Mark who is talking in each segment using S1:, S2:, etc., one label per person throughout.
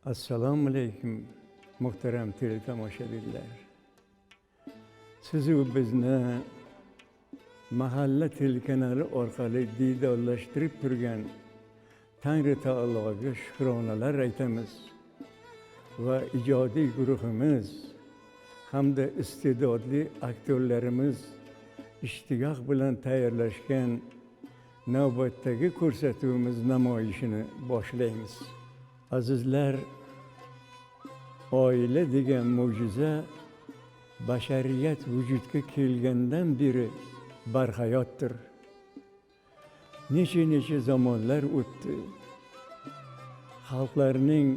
S1: Assalomu alaykum muhtaram teletomoshabinlar. Sizu bizni mahalla telekanali orqali diydorlashtirib turgan Tangri Taologa shukronalar aytamiz va ijodiy guruhimiz hamda iste'dodli aktyorlarimiz ishtiyoq bilan tayyorlashgan navbatdagi ko'rsatuvimiz namoyishini boshlaymiz. Azizlar, oila degan mo'jiza bashariyat vujudga kelgandan beri barhayotdir. Necha zamonlar o'tdi. Xalqlarning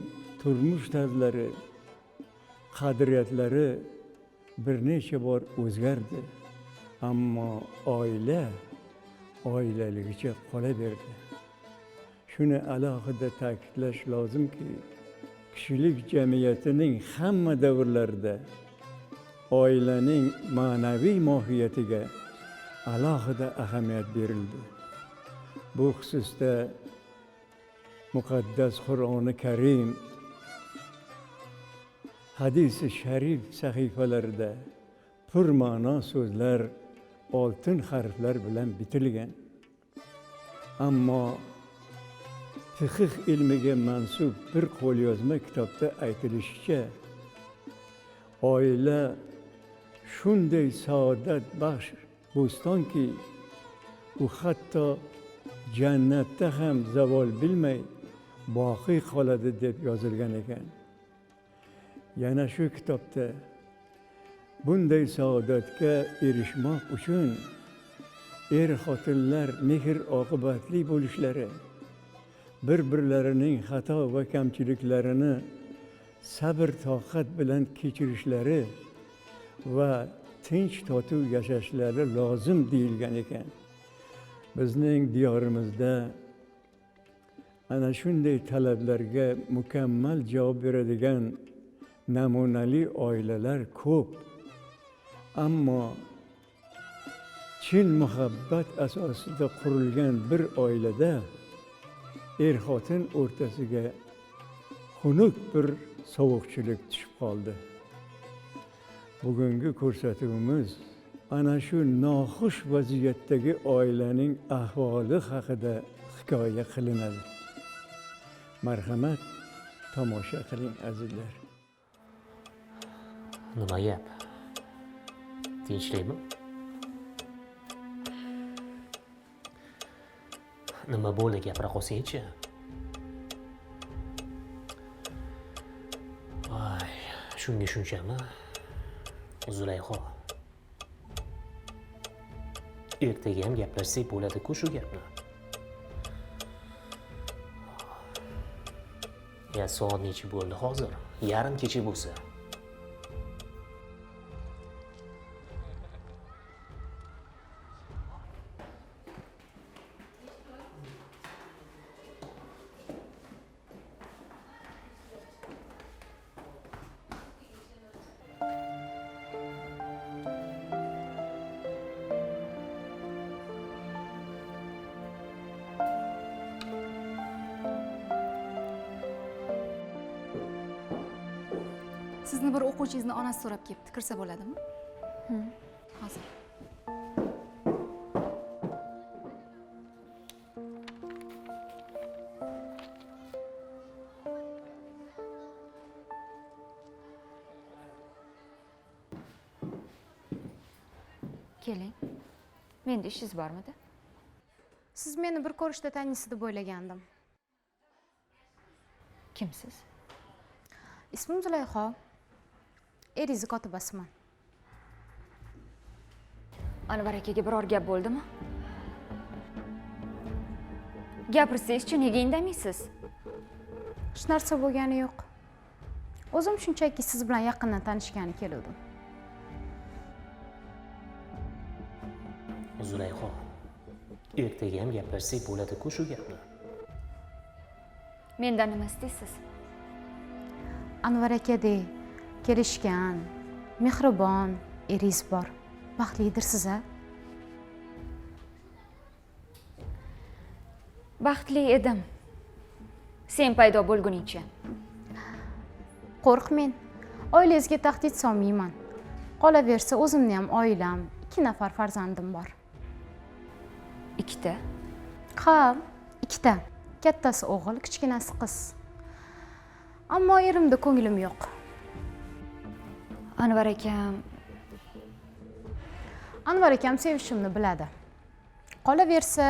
S1: turmush tarzlari, qadriyatlari bir necha bor o'zgardi. Ammo oilaligicha qolaverdi. Shuni alohida ta'kidlash lozimki, kishilik jamiyatining hamma davrlarida oilaning ma'naviy mohiyatiga alohida ahamiyat berildi. Bu xususda muqaddas Qur'oni Karim, hadisi sharif sahifalarida purma'no so'zlar oltin harflar bilan bitilgan. Ammo fiqh ilmiga mansub bir qo'lyozma kitobda aytilishicha, oila shunday saodat baxsh bo'stonki, u hatto jannatda ham zavol bilmay boqiy qoladi deb yozilgan ekan. Yana shu kitobda bunday saodatga erishmoq uchun xotinlar mehr oqibatli bo'lishlari, bir-birlarining xato va kamchiliklarini sabr toqat bilan kechirishlari va tinch totuv yashashlari lozim deyilgan ekan. Bizning diyorimizda ana shunday talablarga mukammal javob beradigan namunali oilalar ko'p. Ammo chin muhabbat asosida qurilgan bir oilada xotin o'rtasiga xunuk bir sovuqchilik tushib qoldi. Bugungi ko'rsatuvimiz ana shu noxush vaziyatdagi oilaning ahvoli haqida hikoya qilinadi. Marhamat, tomosha qiling azizlar.
S2: Nima gap? Tinchlikmi? Nima bo'ldi, gapira qolsang-chi? Voy, shunga shunchami? Zulayho. Ertaga ham gaplashsak bo'ladi-ku shu gapni. Ya soat necha bo'ldi hozir? Yarim kecha bo'lsa.
S3: Sizni bir o'quvchingizni onasi so'rab kelibdi. Kirsa bo'ladimi? Hozir.
S4: Keling. Menda ishingiz bormidi?
S3: Siz meni bir ko'rishda taniysiz deb o'ylagandim.
S4: Kimsiz?
S3: Ismim Zulayho. Eringiz kotibasiman.
S4: Anvar akaga biror gap bo'ldimi? Gapirsangiz-chi, nega indamaysiz?
S3: Hech narsa bo'lgani yo'q. O'zim shunchaki siz bilan yaqindan tanishgani keldim.
S2: Zulayho, ertaga ham gaplashsak bo'ladi-ku shu gapni.
S4: Mendan nima istaysiz?
S3: Anvar akadek kelishgan, mehribon eringiz bor. Baxtlidirsiz-a?
S4: Baxtli edim. Sen paydo bo'lguningcha.
S3: Qo'rqmang. Oilangizga tahdid solmayman. Qolaversa o'zimni ham oilam, 2 nafar farzandim bor.
S4: Ikkita.
S3: Ha, 2ta. Kattasi o'g'il, kichkinasi qiz. Ammo erimda ko'nglim yo'q.
S4: Anvar akam,
S3: Anvar akam sevishimni biladi. Qolaversa,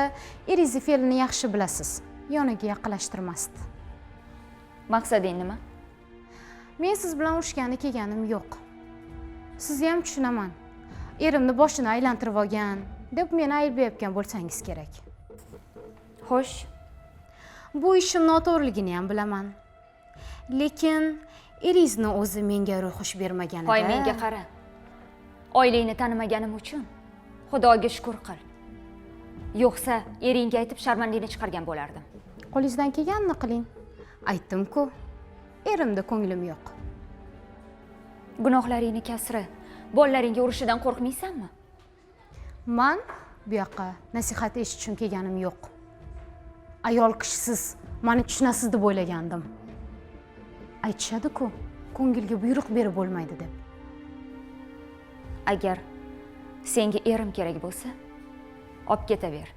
S3: eringizni fe'lini yaxshi bilasiz. Yoniga yaqinlashtirmasdi.
S4: maqsading nima?
S3: Men siz bilan urushgani kelganim yo'q. Sizni ham tushunaman. Erimni boshini aylantirib olgan deb meni ayblayotgan bo'lsangiz kerak.
S4: Xo'sh,
S3: Bu ishim noto'g'riligini ham bilaman. Lekin eringizni o'zi menga ruxush bermaganida.
S4: hoy menga qara. Oilangni tanimaganim uchun Xudoga shukr qil. Yo'qsa, eringga aytib sharmandangni chiqargan bo'lardim.
S3: Qo'lingizdan kelganini qiling. Aytdim-ku, erimda ko'nglim yo'q.
S4: Gunohlaringni kasri, bolalaringga urushidan qo'rqmaysanmi?
S3: Men bu yoqqa nasihat eshitish uchun kelganim yo'q. Ayol kishisiz meni tushunasiz deb o'ylagandim. Aytishadi-ku, ko'ngilga buyruq berib bo'lmaydi deb.
S4: Agar senga erim kerak bo'lsa, olib ketaver.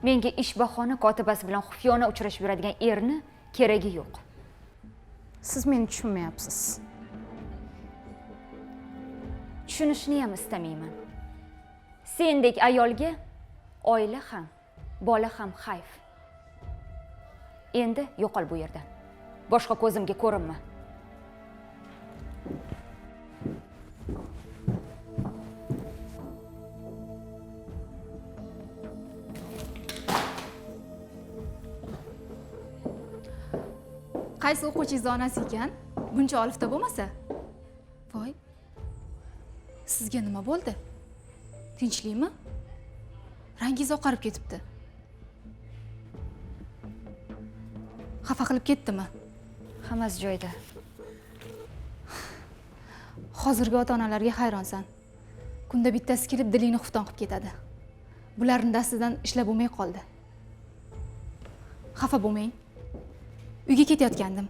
S4: Menga ish bahona kotibasi bilan xufiyona uchrashib yuradigan erni keragi yo'q.
S3: Siz meni tushunmayapsiz.
S4: Tushunishni ham istamayman. Sendek ayolga oila ham, bola ham xavf. Endi yo'qol bu yerdan. Boshqa ko'zimga ko'rinma.
S5: Qaysi o'quvchingiz onasi ekan? Buncha olifta bo'lmasa? Voy. Sizga nima bo'ldi? Tinchlikmi? Rangingiz oqarib ketibdi. Xafa qilib ketdimi?
S4: Hammasi joyida.
S5: Hozirgi ota-onalarga hayronsan. Kunda bittasi kelib dilingni xufton qilib ketadi. Bularning dastidan ishlab bo'lmay qoldi. Xafa bo'lmang. Uyga ketayotgandim.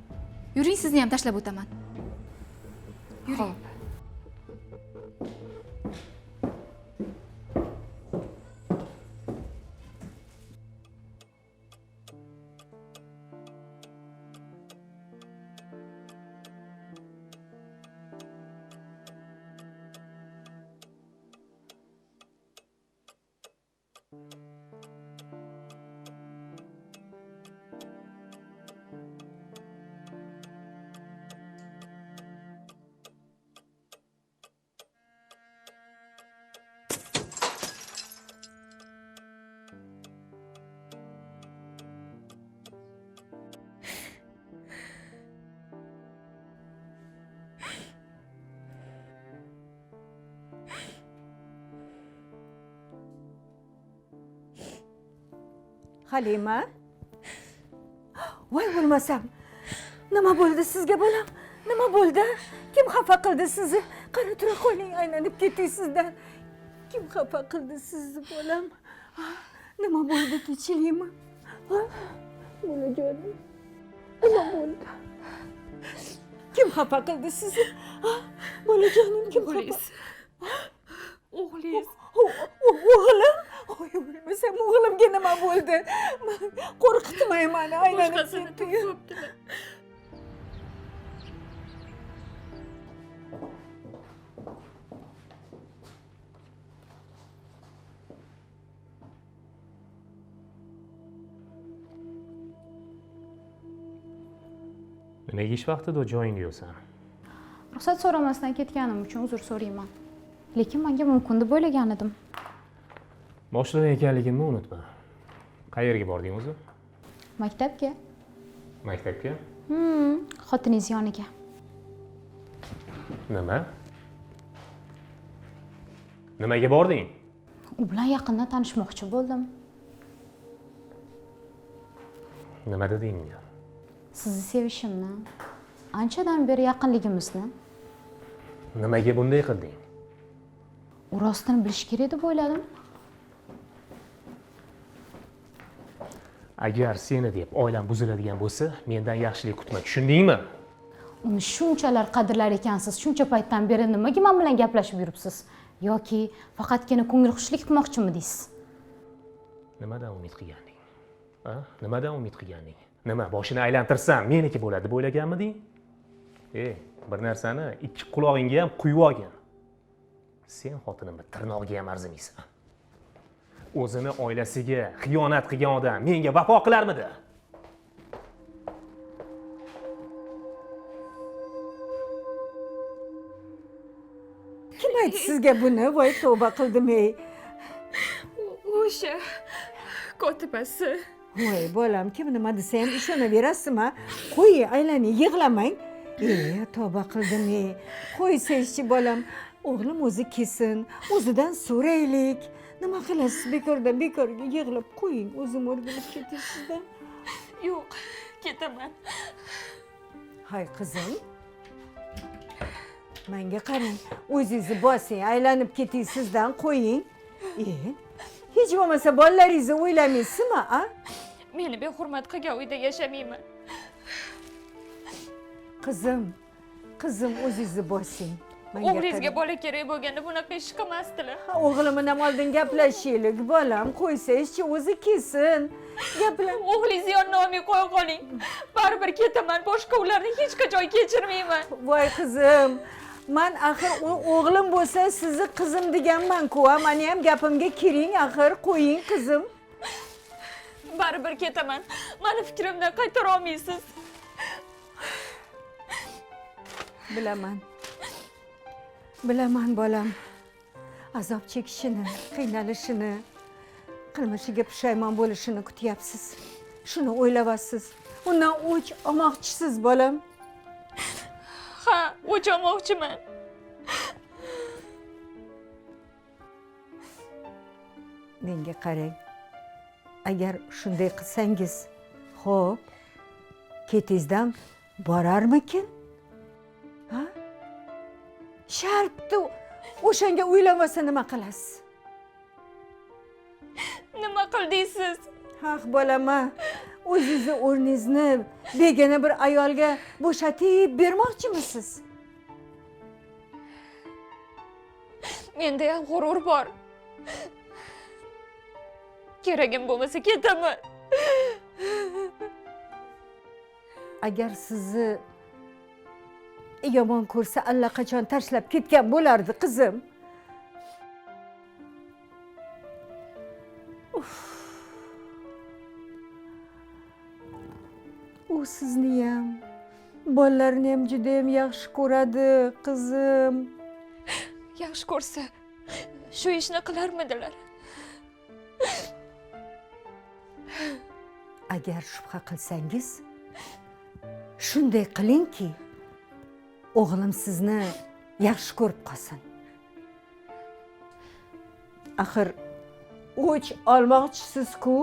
S5: Yuring, sizni ham tashlab o'taman. Yuring.
S4: Xo'p.
S6: Halima? Voy bo'lmasam. Nima bo'ldi sizga bolam? Nima bo'ldi? Kim xafa qildi sizni? Qara tura qo'ling, aylanib ketdingiz sizdan. Kim xafa qildi sizni bolam? Nima bo'ldi, tinchlikmi? Bolajonim. Nima bo'ldi? Kim xafa qildi sizni? Bolajonim, kim xafa?
S5: O'g'lingiz.
S6: O'g'lim? Oy, o'lmasam o'g'limga nima bo'ldi? Qo'rqitmay meni, aylanib ketdi.
S2: Nimaga ish vaqtida joyingga yo'qsan?
S3: Ruxsat so'ramasdan ketganim uchun uzr so'rayman. Lekin menga mumkin deb o'ylagan edim.
S2: Boshliq ekanligimni unutma. Qayerga bording o'zi?
S3: Maktabga.
S2: Maktabga?
S3: Xotiningiz yoniga.
S2: Nima? Nimaga bording?
S3: U bilan yaqindan tanishmoqchi bo'ldim.
S2: Nima deding menga?
S3: Sizni sevishimni, anchadan beri yaqinligimizni,
S2: Nimaga bunday qilding?
S3: u rostini bilish kerak deb o'yladim.
S2: Agar seni deb oilam buziladigan bo'lsa, mendan yaxshilik kutma, tushundingmi?
S3: uni shunchalar qadrlar ekansiz, shuncha paytdan beri nimaga men bilan gaplashib yuribsiz? Yoki faqatgina ko'ngilxushlik qilmoqchimidingiz?
S2: Nimadan umid qilganding? Ha? Nimadan umid qilganding? Nima, boshini aylantirsam meniki bo'ladi deb o'ylaganmiding? Bir narsani ikki qulog'ingga ham quyib olgin. Sen xotinimni tirnog'iga ham arzimaysan. O'zini oilasiga xiyonat qilgan odam menga vafo qilarmidi?
S6: Kim aytdi sizga buni? Voy tavba qildim ey.
S5: O'sha kotibasi.
S6: Voy bolam, kim nima desa ham ishonaverasizmi? Qo'y, aylaning, yig'lamang. Tavba qildim ey. Qo'ysangchi bolam. O'g'lim o'zi kelsin, o'zidan so'raylik. Nima qilasiz bekorga yig'lab qo'ying, o'zim o'rganib ketay sizdan.
S5: Yo'q, ketaman.
S6: Hay qizim. Menga qarang, o'zingizni bosing, aylanib ketay sizdan qo'ying. Hech bo'lmasa bolalaringizni o'ylamaysizmi, a?
S5: Meni behurmat qilgan uyda yashamayman.
S6: Qizim, o'zingizni bosing.
S5: O'g'lingizga bola kerak bo'lganda bunaqa ish qilmasdilar.
S6: O'g'lim bilan oldin gaplashaylik, bolam, qo'ysangchi o'zi kelsin.
S5: O'g'lingizni yonina olmay qo'ya qoling. Baribir ketaman, boshqa ularni hech qachon kechirmayman.
S6: Voy qizim, men axir o'g'lim bo'lsa sizni qizim deganman-ku, meni ham gapimga kiring, axir qo'ying qizim.
S5: Baribir ketaman. Meni fikrimdan qaytara olmaysiz.
S6: Bilaman bolam. Azob chekishini, qiynalishini, qilmishiga pushaymon bo'lishini kutyapsiz. Shuni o'ylayapsiz. Undan o'ch olmoqchisiz bolam.
S5: Ha, o'ch olmoqchiman.
S6: Menga qarang. Agar shunday qilsangiz, xo'p, ketingizdan borarmikin? Ha? Shartda o'shanga uylanmasa nima qilasiz?
S5: Nima qildingiz?
S6: Haq bolama, o'zingizni o'rningizni begona bir ayolga bo'shatib bermoqchimisiz?
S5: Menda ham g'urur bor. Keragim bo'lmasa ketaman.
S6: Agar sizni yomon ko'rsa allaqachon tashlab ketgan bo'lardi qizim. U sizni ham, bolalarni ham juda ham yaxshi ko'radi, qizim.
S5: Yaxshi ko'rsa, shu ishni qilarmidilar?
S6: Agar shubha qilsangiz, shunday qilingki, o'g'lim sizni yaxshi ko'rib qolsin. Axir o'ch olmoqchisiz-ku?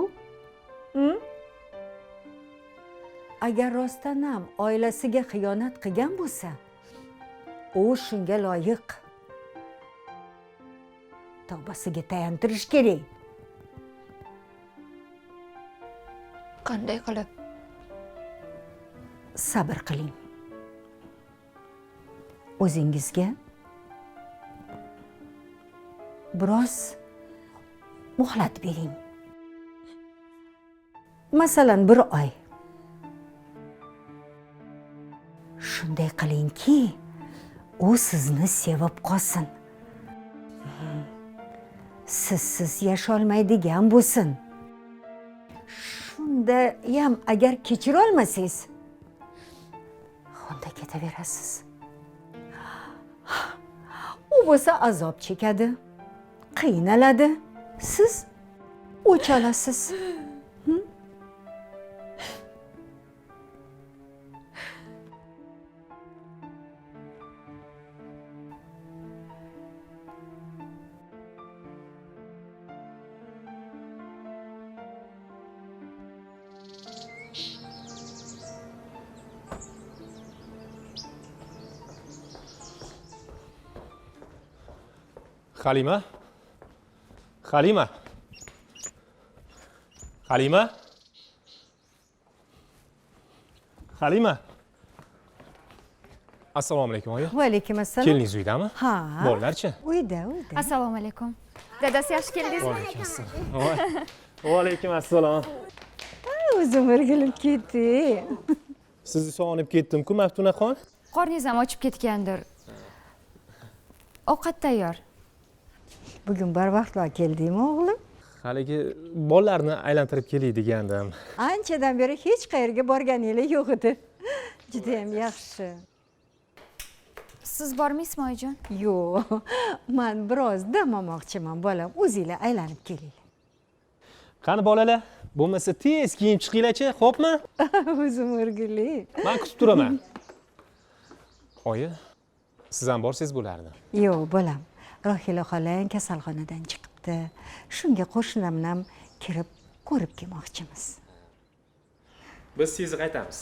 S6: Agar rostdan ham oilasiga xiyonat qilgan bo'lsa, u shunga loyiq. Tavbasiga tayintirish kerak.
S5: Qanday qilib?
S6: Sabr qiling. O'zingizga biroz muhlat bering. Masalan, 1 oy. Shunday qilingki, u sizni sevib qolsin. Sizsiz yasholmaydigan bo'lsin. Shunda ham agar kechira olmasangiz, unda ketaverasiz. U bo'lsa azob chekadi, qiynaladi. Siz o'ch olasiz.
S2: Halima? Halima? Halima? Assalomu alaykum oyi.
S6: Va alaykum assalom.
S2: Keliningiz uydami?
S6: Ha.
S2: Bolalarchi?
S6: Uyda.
S5: Assalomu alaykum. Dadasi yaxshi keldingizmi?
S2: Va alaykum assalom.
S6: O'zim o'rgilib ketdim.
S2: Sizni sog'inib ketdim-ku, Maftunaxon.
S4: Qorningiz ham ochib ketgandir. Ovqat tayyor.
S6: Bugun barvaqtlar keldingmi o'g'lim?
S2: Haligi bolalarni aylantirib kelay degandim.
S6: Anchadan beri hech qayerga borganingiz yo'q edi. Juda ham yaxshi.
S4: Siz bormaysizmi oyijon?
S6: Yo'q, men biroz dam olmoqchiman, bolam. O'zinglar aylanib kelinglar.
S2: Qani bolalar, bo'lmasa tez kiyim chiqinglar-chi, xo'pmi?
S6: O'zim o'rgilib.
S2: Men kutib turaman. Oyi, siz ham borsangiz bo'lardi.
S6: Yo'q, bolam. Rohila xolang kasalxonadan chiqibdi. Shunga qo'shnilarni ham kirib ko'rib kelmoqchimiz.
S2: Biz tez qaytamiz.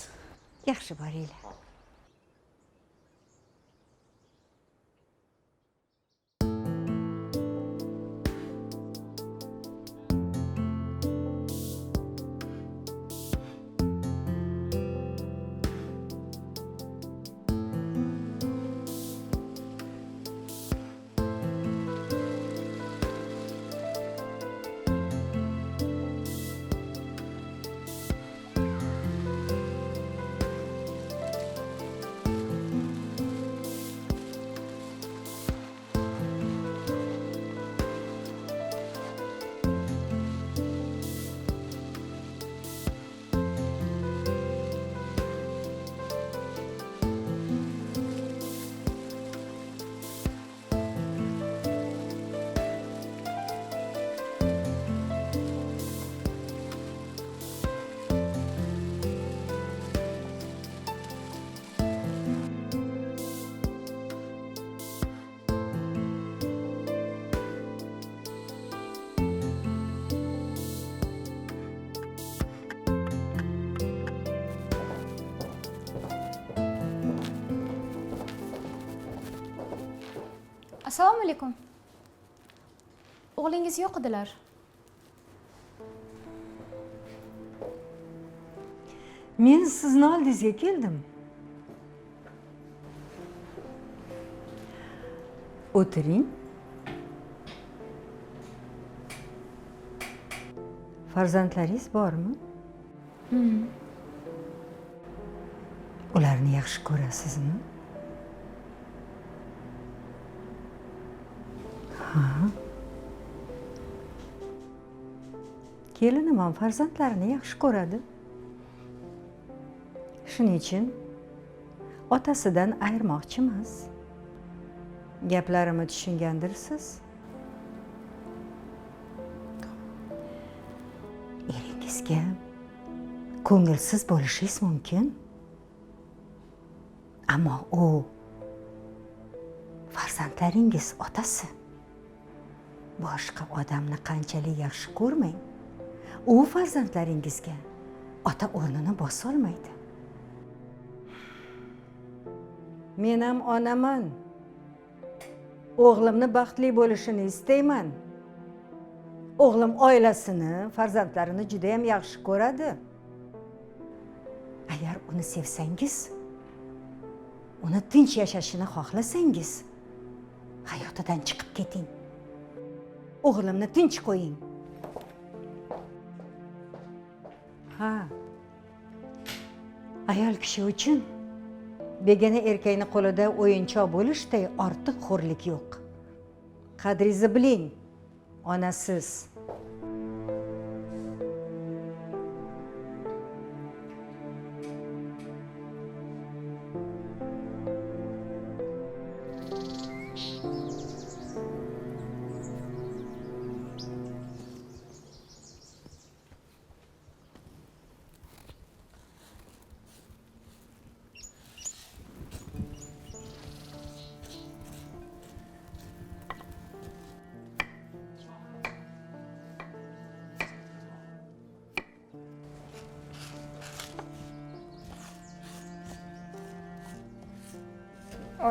S6: Yaxshi boringlar.
S5: Assalomu alaykum. O'g'lingiz yo'q edilar.
S6: Men sizni oldingizga keldim. O'tiring. Farzandlaringiz bormi? Ularni yaxshi ko'rasizmi? Kelinim ham farzandlarini yaxshi ko'radi. Shuning uchun otasidan ayirmoqchi emas. Gaplarimni tushungandirsiz? Eringizga ko'ngilsiz bo'lishingiz mumkin. Ammo u farzandlaringiz otasi. Boshqa odamni qanchalik yaxshi ko'rmang, u farzandlaringizga ota o'rnini bosa olmaydi. Men ham onaman. O'g'limni baxtli bo'lishini istayman. O'g'lim oilasini, farzandlarini juda ham yaxshi ko'radi. Agar uni sevsangiz, uni tinch yashashini xohlasangiz, hayotidan chiqib keting. O'g'limni tinch qo'ying. Ha. Ayol kishi uchun begona erkakning qo'lida o'yinchoq bo'lishday ortiq xo'rlik yo'q. Qadringizni biling, onasiz.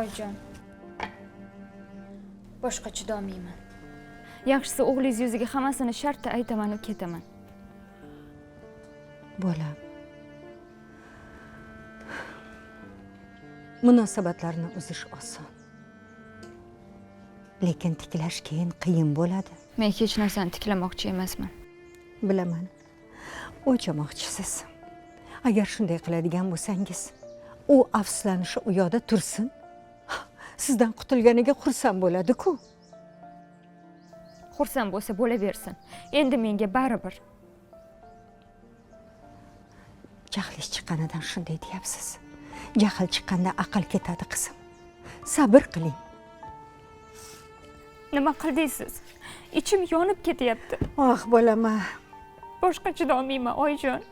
S4: Oyijon. Boshqa chidolmayman. Yaxshisi o'g'lingiz yuziga hammasini shartta aytaman va ketaman.
S6: Bolam. munosabatlarni uzish oson. Lekin tiklash keyin qiyin bo'ladi.
S4: Men hech narsani tiklamoqchi emasman.
S6: Bilaman. O'lchamoqchisiz. Agar shunday qiladigan bo'lsangiz, u afsuslanishi u yoqda tursin. Sizdan qutulganiga xursand bo'ladi-ku.
S4: Xursand bo'lsa bo'laversin. Endi menga baribir.
S6: Jahlingiz chiqqanidan shunday deyapsiz. Jahl chiqqanda aql ketadi qizim. Sabr qiling.
S4: Nima qildingiz? Ichim yonib ketyapti.
S6: Oh, bolama.
S4: Boshqa chidolmayman, oyijon.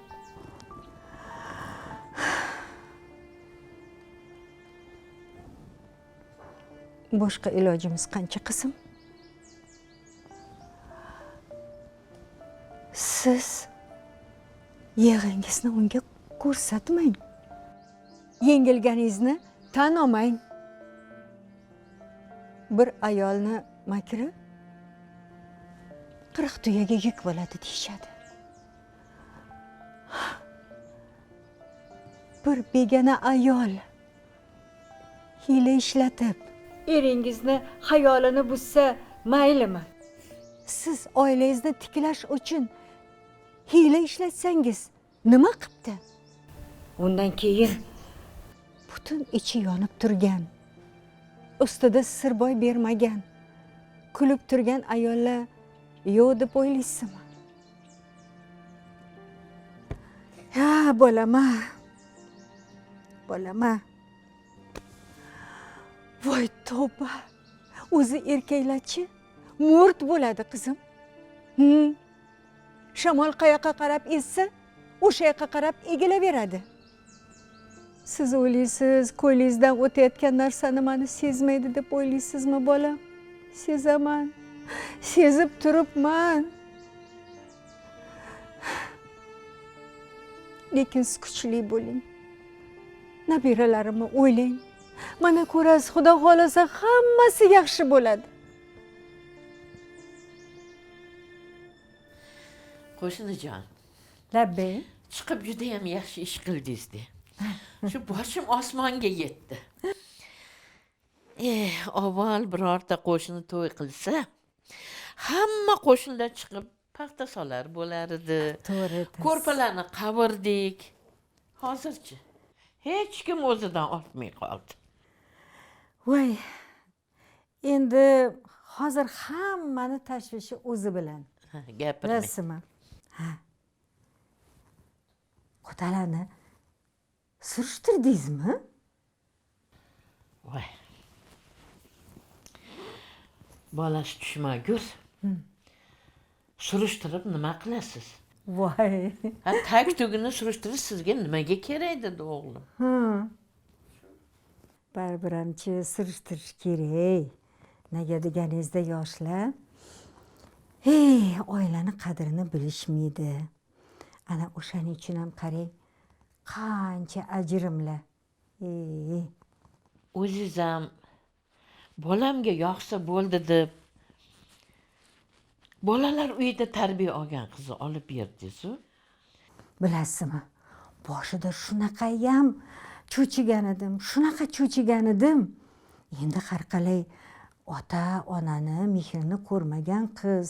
S6: Boshqa ilojimiz qancha qizim? Siz yig'ingizni unga ko'rsatmang. Yengilganingizni tan olmang. Bir ayolni makri 40 tuyaga yuk bo'ladi deyishadi. Bir begona ayol hiyla ishlatib eringizni xayolini buzsa maylimi? Siz oilangizni tiklash uchun hiyla ishlatsangiz nima qilibdi? Undan keyin butun ichi yonib turgan, ustida sirboy bermagan, kulib turgan ayollar yo'q deb o'ylaysizmi? Ha, bolama. Bolama. Voy tavba. O'zi erkaklarchi mo'rt bo'ladi qizim. Shamol qayoqqa qarab essa, o'sha yoqqa qarab egilaveradi. Siz o'ylaysiz, ko'ylingizdan o'tayotgan narsani meni sezmaydi deb o'ylaysizmi, bolam? Sezaman. Sezib turibman. Lekin siz kuchli bo'ling. Nabiralarimni o'ylang. Mana ko'rasiz, Xudo xolasa hammasi yaxshi bo'ladi.
S7: Qo'shnijon,
S6: Labbay.
S7: chiqib juda ham yaxshi ish qildingiz-da. Shu boshim osmonga yetdi. Avval birorta qo'shni to'y qilsa, hamma qo'shnilar chiqib paxta solar bo'lar edi.
S6: To'g'ri.
S7: Ko'rpalarni qavirdik. Hozirchi hech kim o'zidan ortmay qoldi.
S6: Voy. Endi hozir hammani tashvishi o'zi bilan.
S7: Gapirmang.
S6: Rasmi. Ha. Qo'talani surishtirdingizmi?
S7: Voy. Bolasi tushmagur. Surishtirib nima qilasiz?
S6: Voy.
S7: Ha, tag-tugini surishtirish sizga nimaga kerak dedi o'g'lim?
S6: Barbiramchi surishtirish kerak. Nega deganingizda yoshlar oilani qadrini bilishmaydi. Ana o'shaning uchun ham qarang, qancha ajrimlar.
S7: O'zingiz ham bolamga yoqsa bo'ldi deb bolalar uyida tarbiya olgan qizni olib berdingiz-ku.
S6: Bilasizmi? Boshida shunaqa ham cho'chigan edim. Endi har qalay ota-onani mehrini ko'rmagan qiz,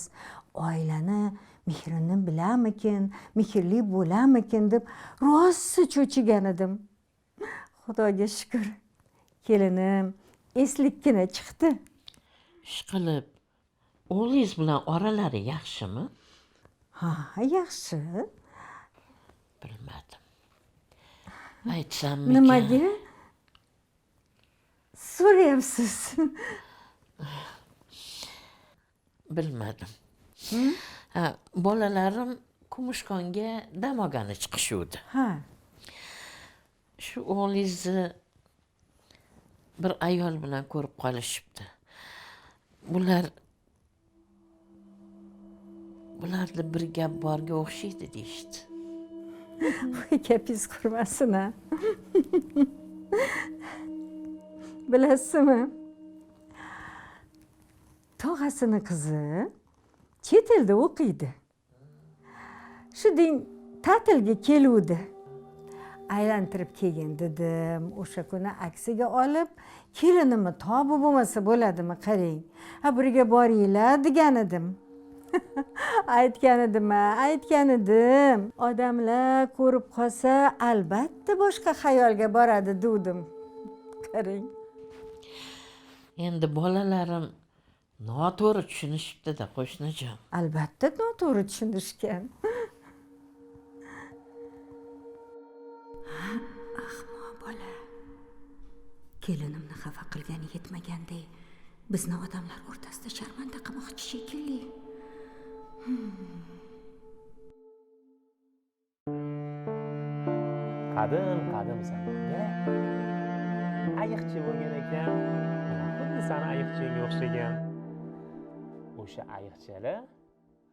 S6: oilani mehrini bilamikin, mehrli bo'lamikin deb rosa cho'chigan edim. Xudoga shukr. Kelinim eslikkina chiqdi.
S7: Ishqilib, o'g'lingiz bilan oralari yaxshimi?
S6: Ha, yaxshi.
S7: Bilmadim. Aytsammikan?
S6: Nimaga? So'rayapsiz.
S7: Bilmadim. Ha, bolalarim Kumushkonga dam olgani chiqishuvdi.
S6: Ha.
S7: Shu o'g'lingizni bir ayol bilan ko'rib qolishibdi. Bularda bir gap borga o'xshaydi deyishdi.
S6: Voy, gapingiz qurmasin ha. Bilasizmi? Tog'asini qizi chet elda o'qiydi. Shu din ta'tilga keluvdi. aylantirib kelgin dedim. O'sha kuni aksiga olib, kelinimni tobi bo'lmasa bo'ladimi, qarang. Ha, birga boringlar degan edim. Aytgan edim. Odamlar ko'rib qolsa, albatta boshqa xayolga boradi dedim. Qarang.
S7: Endi bolalarim noto'g'ri tushunishibdi-da, qo'shnijon.
S6: Albatta noto'g'ri tushunishgan. Ahmoq bola. Kelinimni xafa qilgani yetmaganday, bizni odamlar o'rtasida sharmanda qilmoqchi shekilli.
S2: Qadim zamonda ayiqcha bo'lgan ekan. Xuddi sani ayiqchaga o'xshagan. O'sha ayiqchalar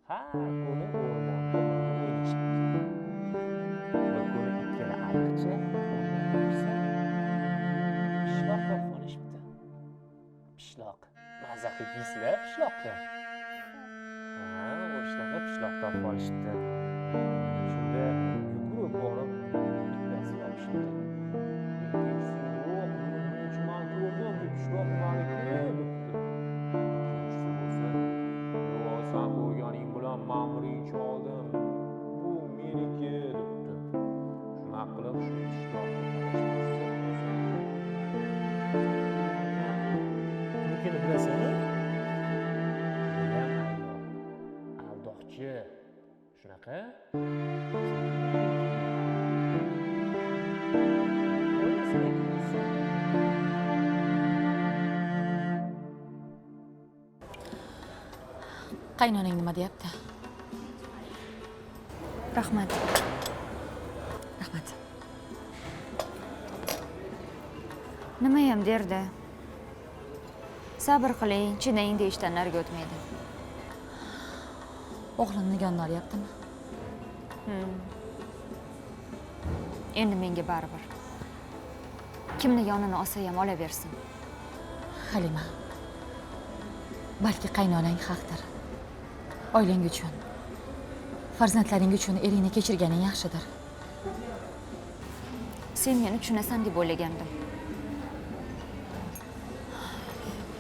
S2: har kuni o'rmonda o'ynashadi. Bir kuni ikkala ayiqcha pishloq topib olishibdi. Pishloq. Maza qilibsizlar pishloqni. O'shanaqa pishloq topib olishibdi. Shunda yugurib borib bittasi olishibdi. Pishloq maniki debdi. Sen bo'lganing bilan men birinchi oldim. Bu meniki debdi. Shunaqa qilib shu pishloqni Bunikini bilasizmi? Aldoqchi. Shunaqa?
S5: Qaynonang nima deyapti?
S4: Rahmat.
S5: Rahmat.
S4: Nimayam derdi. Sabr qiling, chidang deyishdan nariga o'tmaydi.
S5: O'g'limni yonini olyaptimi?
S4: Endi menga baribir. Kimni yonini olsa ham olaversin.
S5: Halima. Balki qaynonang haqdir. Oilang uchun, farzandlaring uchun eringni kechirganing yaxshidir.
S4: Sen meni tushunasan deb o'ylagandim.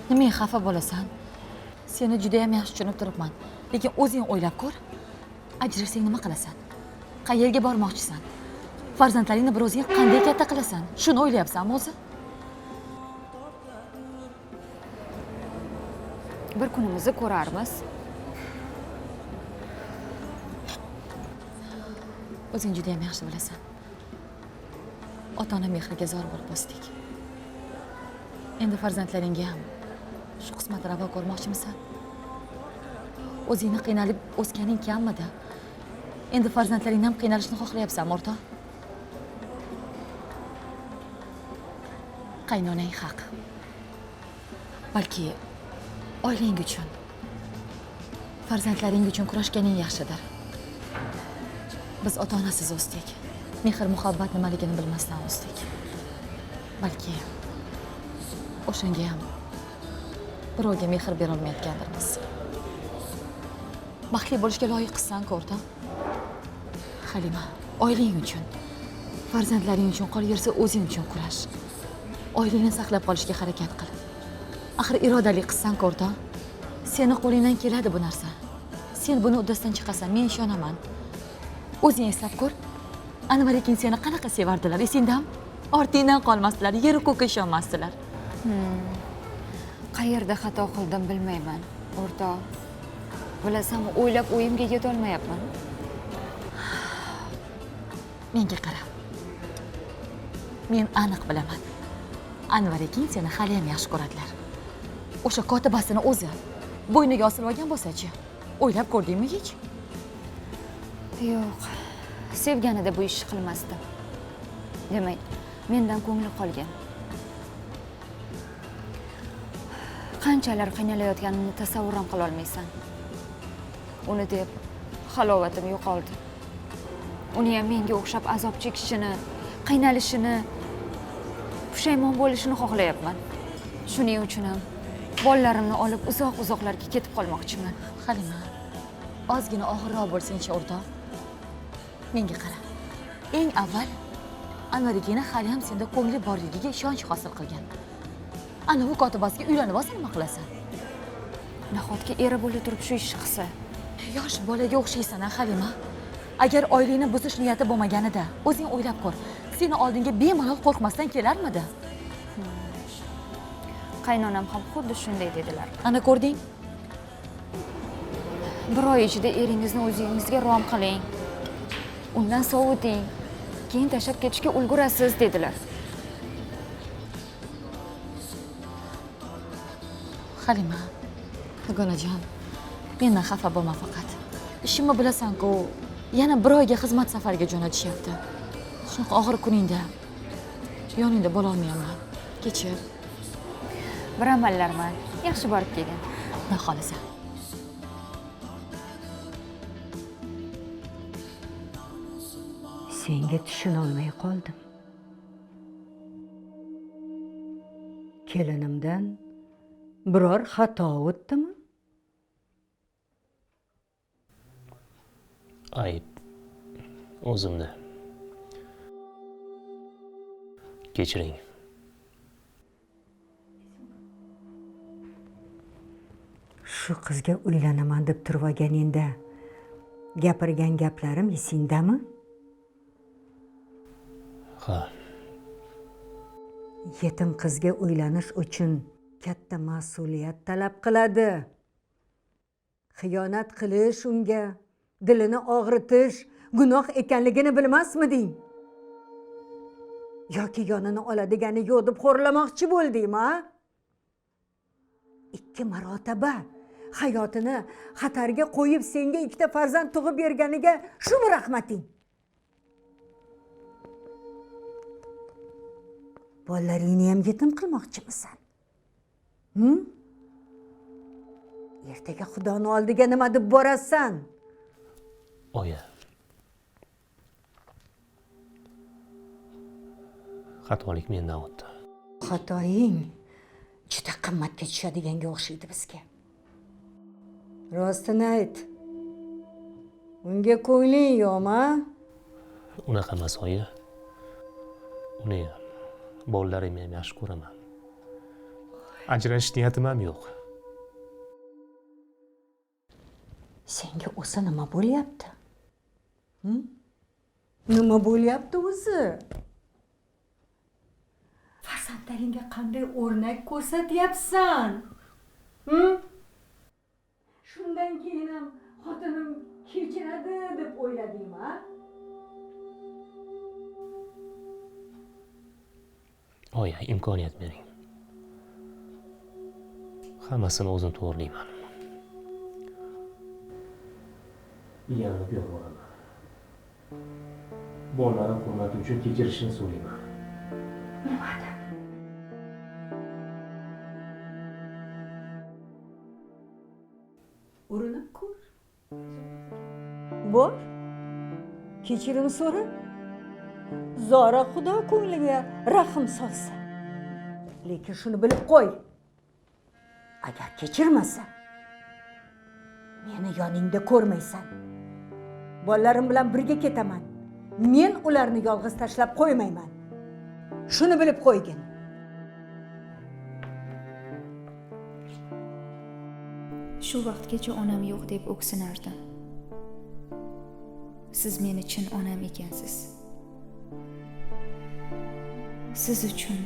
S5: Nimaga xafa bo'lasan? Seni juda ham yaxshi tushunib turibman. Lekin o'zing o'ylab ko'r. Ajrasang nima qilasan? Qayerga bormoqchisan? Farzandlaringni bir o'zing qanday katta qilasan? Shuni o'ylayapsanmi o'zi?
S4: Bir kunimizni ko'rarmiz.
S5: O'zing juda ham yaxshi bilasan. Ota-ona mehriga zor bo'lib o'sdik. Endi farzandlaringga ham shu qismatni ravo ko'rmoqchimisan? O'zingni qiynalib o'sganing kammidi? Endi farzandlaringdan ham qiynalishni xohlayapsanmi, o'rtoq? Qaynonang haq. Balki oilang uchun, farzandlaring uchun kurashganing yaxshidir. Biz ota-onasiz o'sdik. Mehr-muhabbat nimaligini bilmasdan o'sdik. Balki o'shanga ham birovga mehr bera olmayotgandirmiz. Baxtli bo'lishga loyiq qilsan-ku, o'rtoq. Halima, oilang uchun, farzandlaring uchun qolaversa o'zing uchun kurash. Oilangni saqlab qolishga harakat qil. Axir irodali qilsan-ku, o'rtoq. Seni qo'lingdan keladi bu narsa. Sen buni uddasidan chiqasan, men ishonaman. O'zing eslab ko'r. Anvar aking seni qanaqa sevardilar? Esingdami? Ortingdan qolmasdilar, yer ko'kka ishonmasdilar.
S4: Qayerda xato qildim bilmayman, o'rtoq. Bilasanmi, o'ylab o'yimga yeta olmayapman.
S5: Menga qara. Men aniq bilaman. Anvar aking seni hali ham yaxshi ko'radilar. O'sha kotibasini o'zi bo'yniga osilib olgan bo'lsa-chi? O'ylab ko'rdingmi hech?
S4: Yo'q. Sevganida bu ishni qilmasdi. Demak, mendan ko'ngli qolgan. Qanchalar qiynalayotganini tasavvur ham qila olmaysan. Uni deb halovatim yo'qoldi. Uni ham menga o'xshab azob chekishini, qiynalishini, pushaymon bo'lishini xohlayapman. Shuning uchun ham bolalarimni olib uzoq-uzoqlarga ketib qolmoqchiman.
S5: Halima, ozgina og'irroq bo'lsin-chi, o'rtoq. Menga qara. Eng avval Anvarigina hali ham senda ko'ngli borligiga ishonch hosil qilgan. Ana bu kotibasiga uylanib olsa nima qilasan?
S4: Nahotki eri bo'la turib shu ishni qilsa?
S5: Yosh bolaga o'xshaysan, Halima. Agar oilangni buzish niyati bo'lmaganida, o'zing o'ylab ko'r. Seni oldinga bemalol qo'rqmasdan kelarmidi?
S4: Qaynonam ham xuddi shunday dedilar.
S5: Ana ko'rding?
S4: Bir oy ichida eringizni o'zingizga rom qiling. Undan soviting. Keyin tashlab ketishga ulgurasiz dedilar.
S5: Halima, Dugonajon, mendan xafa bo'lma faqat. Ishimni bilasan-ku, yana bir oyga xizmat safariga jo'natishyapti. Shunaqa og'ir kuningda yoningda bo'la olmayapman. Kechir.
S4: Bir amallarman. Yaxshi borib kelgin.
S5: Xudo xolasa.
S6: Senga tushuna olmay qoldim. Kelinimdan biror xato o'tdimi?
S2: Ayb o'zimda. Kechiring.
S6: Shu qizga uylanaman deb turib olganingda gapirgan gaplarim esingdami?
S2: Ha,
S6: Yetim qizga uylanish uchun katta mas'uliyat talab qiladi. Xiyonat qilish unga dilini og'ritish gunoh ekanligini bilmasmiding? Yoki yonini oladigani yo'q deb xo'rlamoqchi bo'ldingmi? 2 marotaba hayotini xatarga qo'yib senga 2ta farzand tug'ib berganiga shumi rahmating? Bolalaringni ham yetim qilmoqchimisan? Ertaga Xudoni oldiga nima deb borasan?
S2: oya. Xatolik mendan o'tdi.
S6: Xatoying juda qimmatga tushadiganga o'xshaydi bizga. Rostini ayt. Unga ko'ngling yo'qmi?
S2: Unaqa emas, oya. Uni bolalarimni ham yaxshi ko'raman. Ajrashish niyatim ham yo'q.
S6: Senga o'zi nima bo'lyapti? Nima bo'lyapti o'zi? Farzandlaringga qanday o'rnak ko'rsatyapsan? Shundan keyin ham xotinim kechiradi deb o'yladingmi?
S2: Oya, imkoniyat bering. Hammasini o'zim to'g'rilayman. Yanib yo'qolaman. Bolalarim hurmati uchun kechirishni so'rayman.
S6: Nimada? Urinib ko'r. Bor. Kechirim so'ra. Zora Xudo ko'ngliga rahm solsa. Lekin shuni bilib qo'y. Agar kechirmasa, meni yoningda ko'rmaysan. Bolalarim bilan birga ketaman. Men ularni yolg'iz tashlab qo'ymayman. Shuni bilib qo'ygin.
S4: Shu vaqtgacha onam yo'q deb o'ksinardim. Siz meni chin onam ekansiz. Siz uchun,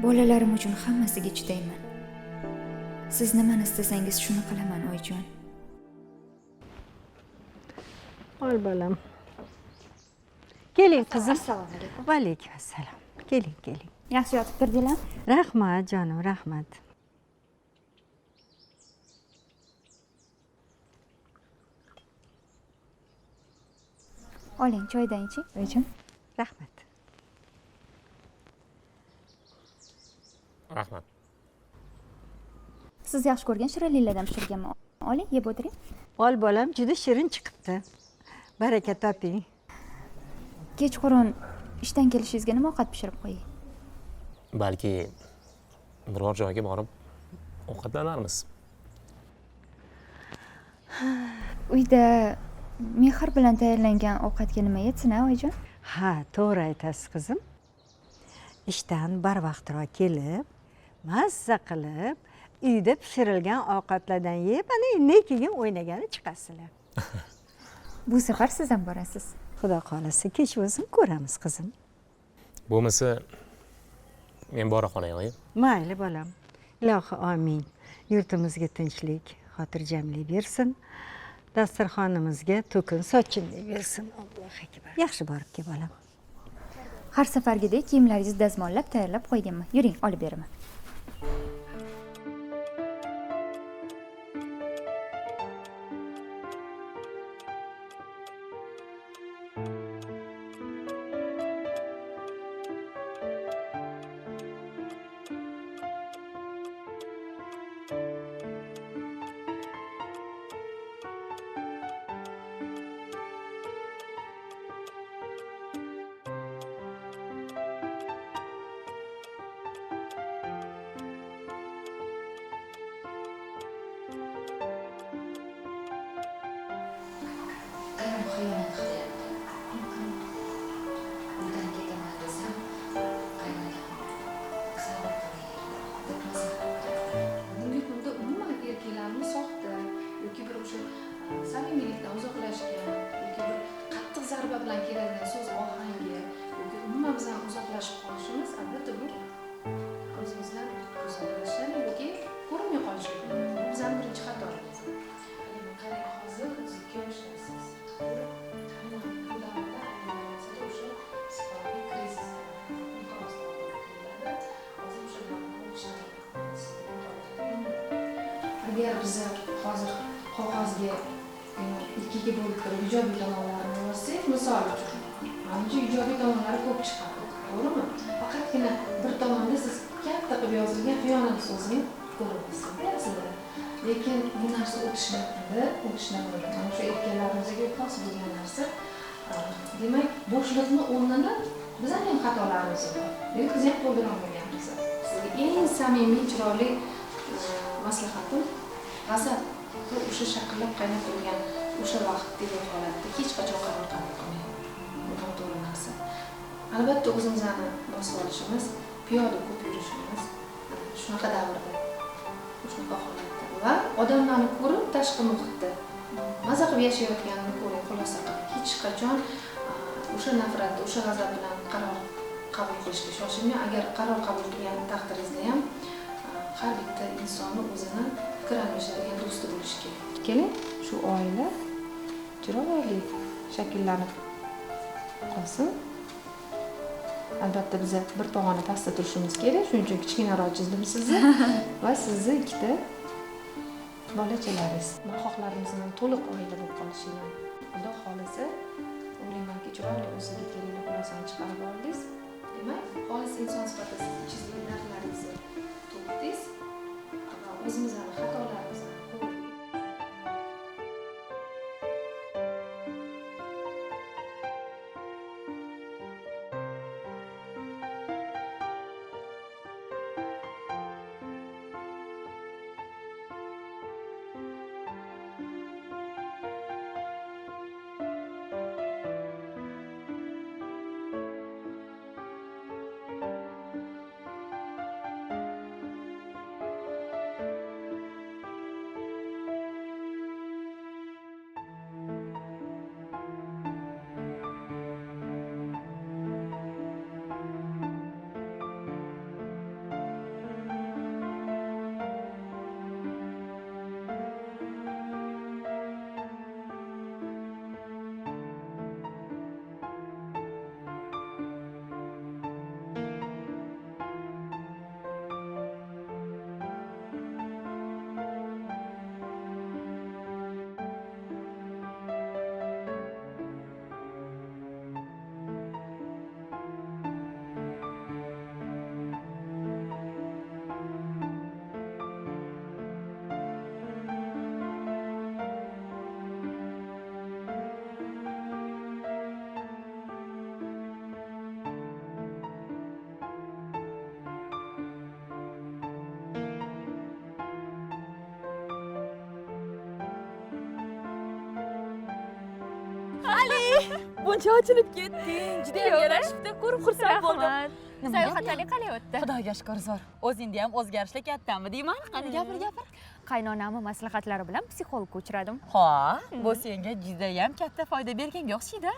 S4: bolalarim uchun hammasiga chidayman. Siz nimani istasangiz shuni qilaman, oyijon.
S6: Ol bolam. Keling qizim.
S4: Assalomu alaykum.
S6: Va alaykum assalom. Keling, keling.
S4: Yaxshi yotib kirdinglar?
S6: Rahmat jonim, rahmat.
S4: Oling, choydan iching, oyijon.
S6: Rahmat.
S2: Rahmat.
S4: Siz yaxshi ko'rgan shirinliklardan pishirganman. Oling, yeb o'tiring.
S6: Ol bolam, juda shirin chiqibdi. Baraka toping.
S4: Kechqurun ishdan kelishingizga nima ovqat pishirib qo'ying?
S2: Balki biror joyga borib ovqatlanarmiz.
S4: Uyda mehr bilan tayyorlangan ovqatga nima yetsin, oyijon?
S6: Ha, to'g'ri aytasiz qizim. Ishdan barvaqtroq kelib, mazza qilib, uyda pishirilgan ovqatlardan yeb, ana keyin o'ynagani chiqasizlar.
S8: Bu safar siz ham borasiz.
S6: Xudo xolasa kech bo'lsin ko'ramiz qizim.
S2: Bo'lmasa men bora qolay oyi.
S6: Mayli bolam. Ilohi omin. Yurtimizga tinchlik, xotirjamlik bersin. Dasturxonimizga to'kin sochinlik bersin. Alloh akbar. Yaxshi borib kel bolam.
S8: Har safargidek kiyimlaringizni dazmollab tayyorlab qo'yganman. Yuring, olib beraman.
S5: xiyonat qilyapti. Uydan ketaman desam, qaynotam sabr qiling deb maslahat
S3: Bunga kunda umuman erkaklarni soxta yoki bir o'sha samimiylikdan uzoqlashgan yoki bir qattiq zarba bilan keladigan so'z ohangi yoki umuman bizdan uzoqlashib qolishimiz albatta bu o'zimizdan uzoqlashishdan yoki ko'rinmay qolishlik bu bizani birinchi xatoimiz. Qarang, hozir siz ikki yoshlarsiz. Bu davrda o'sha psixologik krizis agar biz hozir qog'ozga ikkiga bo'lib turib ijobiy tomonlarini yozsak, misol uchun manimcha ijobiy tomonlari ko'p chiqadi, to'g'rimi? Faqatgina bir tomonda siz katta qilib yozilgan xiyonat so'zini ko'rasiz, bilasizlar. Lekin bu narsa o'tishmayapti. Mana shu erkaklarimizga xos bo'lgan narsa. Demak, boshliqni o'rnini bizning ham xatolarimiz bor. Lekin biz ham to'ldira olmaganmiz. Sizga eng samimiy, chiroyli maslahatim g'azab o'sha shaqillab qaynab turgan o'sha vaqtdagi holatda hech qachon qaror qabul qilmang. Bu ham to'g'ri narsa. Albatta o'zimizni bosib olishimiz, piyoda ko'p yurishimiz shunaqa davrda, shunaqa holatda va odamlarni ko'rib tashqi muhitda maza qilib yashayotganini ko'ring, xulosa qilib hech qachon o'sha nafratni, o'sha g'azab bilan qaror qabul qilishga shoshilmang. Agar qaror qabul qilgan taqdiringizda ham har bitta insonni o'zini fikr almashadigan do'sti bo'lishi kerak. Keling, shu oila chiroyli shakllanib qolsin. Albatta biz bir pog'ona pastda turishimiz kerak. Shuning uchun kichkinaroq chizdim sizni va sizni ikkita bolachalaringiz. Xohlarimizdan to'liq oila bo'lib qolishini Xudo xolisa, o'ylaymanki chiroyli o'ziga kerakli xulosani chiqarib oldingiz. Demak, xolis inson sifatida siz chizgan narxlaringizni to'g'ridingiz va o'zimizning xatolarimizni
S5: buncha ochilib ketding. Juda ham yarashibdi. Ko'rib xursand bo'ldim.
S4: Rahmat. Sayohatlaring qalay o'tdi?
S5: Xudoga shukr zo'r. O'zingda ham o'zgarishlar kattami deyman? Qani gapir.
S4: Qaynonamni maslahatlari bilan psixologga uchradim.
S5: Ha, bu senga juda ham katta foyda berganga o'xshaydi.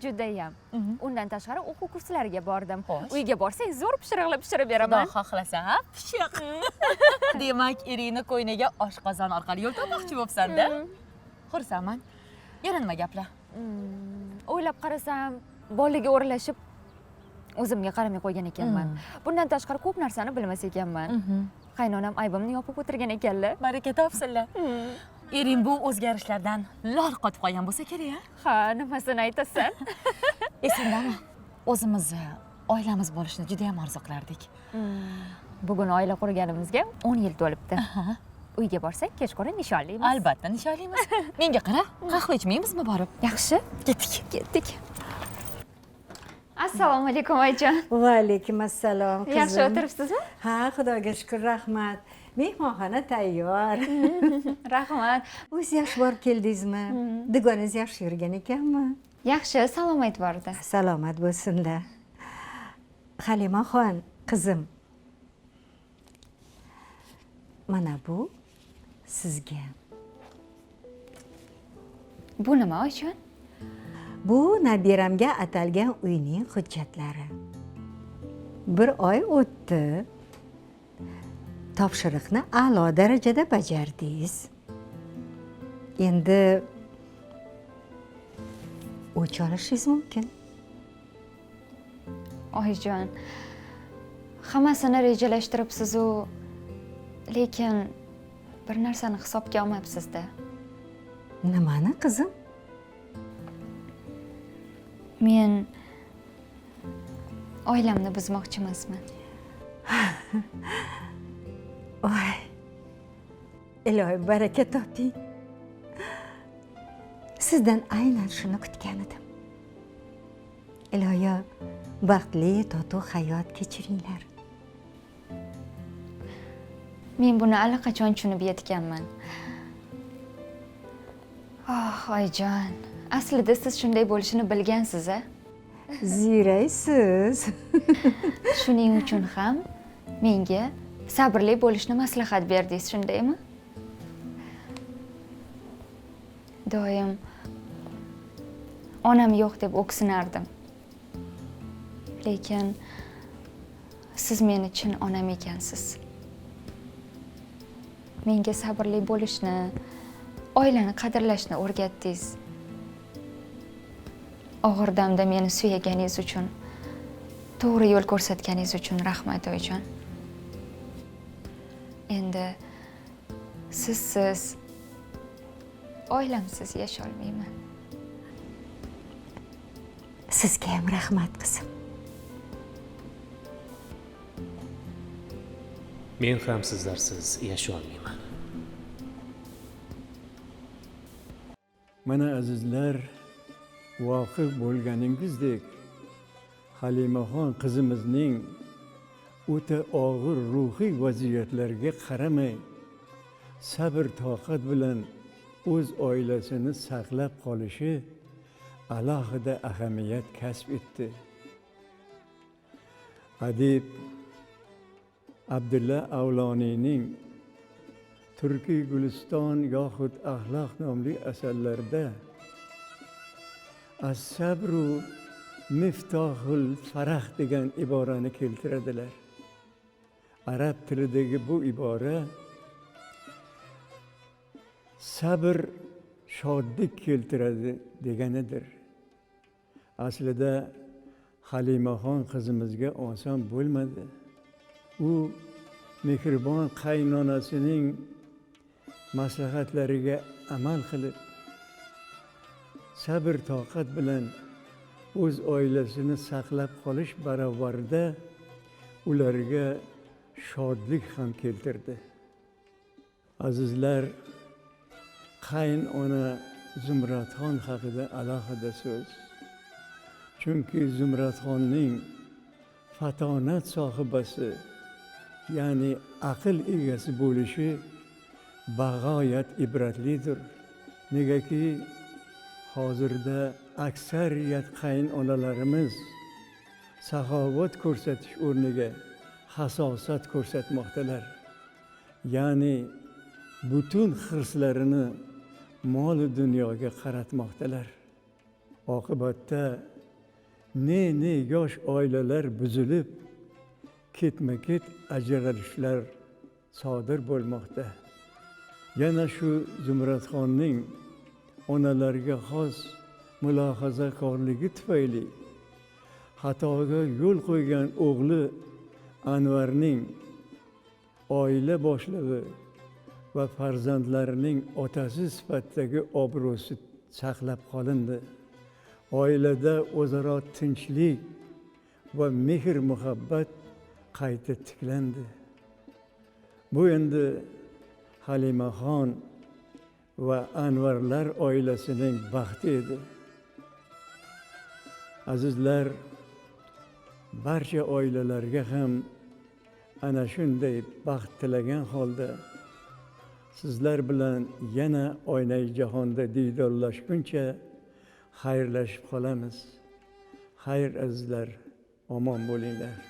S4: Judayam. Undan tashqari o'quv kurslariga bordim.
S5: Xo'sh.
S4: Uyga borsang zo'r pishiriqlar pishirib beraman.
S5: Xudo xohlasa, pishiq. Demak, eringni qo'yniga oshqozon orqali yo'l topmoqchi bo'libsan-da. Xursandman. Yana nima gaplar?
S4: O'ylab qarasam, bolaga o'ralashib o'zimga qaramay qo'ygan ekanman. Bundan tashqari ko'p narsani bilmas ekanman. Qaynonam aybimni yopib o'tirgan ekanlar.
S5: Baraka topsinlar. Ering bu o'zgarishlardan lol qotib qolgan bo'lsa kerak-a?
S4: Ha, nimasini aytasan?
S5: Esingdami? O'zimiz oilamiz bo'lishni juda ham orzu qilardik.
S4: Bugun oila qurganimizga 10 yil to'libdi. Uyga borsak, kechqurun nishonlaymiz.
S5: Albatta nishonlaymiz. Menga qara, qahva ichmaymizmi borib?
S4: Yaxshi, ketdik. Assalomu alaykum oyijon.
S6: Va alaykum assalom qizim.
S4: Yaxshi o'tiribsizmi?
S6: Ha, xudoga shukr, rahmat. Mehmonxona tayyor.
S4: Rahmat.
S6: O'zi yaxshi borib keldingizmi? Dugoningiz yaxshi yurgan ekanmi?
S4: Yaxshi, salomat bordi.
S6: Salomat bo'lsinlar. Halimaxon, qizim. Mana bu sizga.
S4: Bu nima oyijon?
S6: Bu nabiramga atalgan uyning hujjatlari. 1 oy o'tdi. Topshiriqni a'lo darajada bajardingiz. Endi o'ch olishingiz mumkin.
S4: Oyijon, hammasini rejalashtiribsiz-u, lekin bir narsani hisobga olmabsiz-da.
S6: Nimani, qizim?
S4: Men oilamni buzmoqchi emasman.
S6: Voy. Ilohi baraka toping. Sizdan aynan shuni kutgan edim. Iloyo baxtli totuv hayot kechiringlar.
S4: Men buni allaqachon tushunib yetganman. Oyijon, aslida siz shunday bo'lishini bilgansiz-a?
S6: Ziraysiz.
S4: Shuning uchun ham menga sabrli bo'lishni maslahat berdingiz, shundaymi? Doim onam yo'q deb o'ksinardim. Lekin siz meni chin onam ekansiz. Menga sabrli bo'lishni, oilani qadrlashni o'rgatdingiz. Og'ir damda meni suyaganingiz uchun, to'g'ri yo'l ko'rsatganingiz uchun rahmat oyijon. Endi sizsiz, oilamsiz yasholmayman.
S6: Sizga ham rahmat, qizim.
S2: Men ham sizlarsiz yasholmayman.
S1: Mana azizlar, voqif bo'lganingizdek, Halimaxon qizimizning o'ta og'ir ruhiy vaziyatlarga qaramay, sabr toqat bilan o'z oilasini saqlab qolishi alohida ahamiyat kasb etdi. Adib Abdulla Avloniyning Turkiy Guliston yoxud Axloq nomli asarlarida as-sabru miftohul farah degan iborani keltiradilar. Arab tilidagi bu ibora sabr shodlik keltiradi deganidir. Aslida Halimaxon qizimizga oson bo'lmadi. U mehribon qaynonasining maslahatlariga amal qilib, sabr toqat bilan o'z oilasini saqlab qolish barobarida ularga shodlik ham keltirdi. Azizlar, qaynona Zumradxon haqida alohida so'z. Chunki Zumradxonning fatonat sohibasi, ya'ni aql egasi bo'lishi bag'oyat ibratlidir. Negaki hozirda aksariyat qaynonalarimiz saxovat ko'rsatish o'rniga hasosat ko'rsatmoqdalar. Ya'ni butun hirslarini mol dunyoga qaratmoqdalar. Oqibatda ne yosh oilalar buzilib, ketma-ket ajralishlar sodir bo'lmoqda. Yana shu Zumradxonning onalarga xos mulohazakorligi tufayli xatoga yo'l qo'ygan o'g'li Anvarning oila boshlig'i va farzandlarining otasi sifatidagi obro'si saqlab qolindi. Oilada o'zaro tinchlik va mehr muhabbat qayta tiklandi. Bu endi Halimaxon va Anvarlar oilasining baxti edi. Azizlar, barcha oilalarga ham ana shunday baxt tilagan holda sizlar bilan yana oynai jahonda diydorlashguncha xayrlashib qolamiz. Xayr azizlar, omon bo'linglar.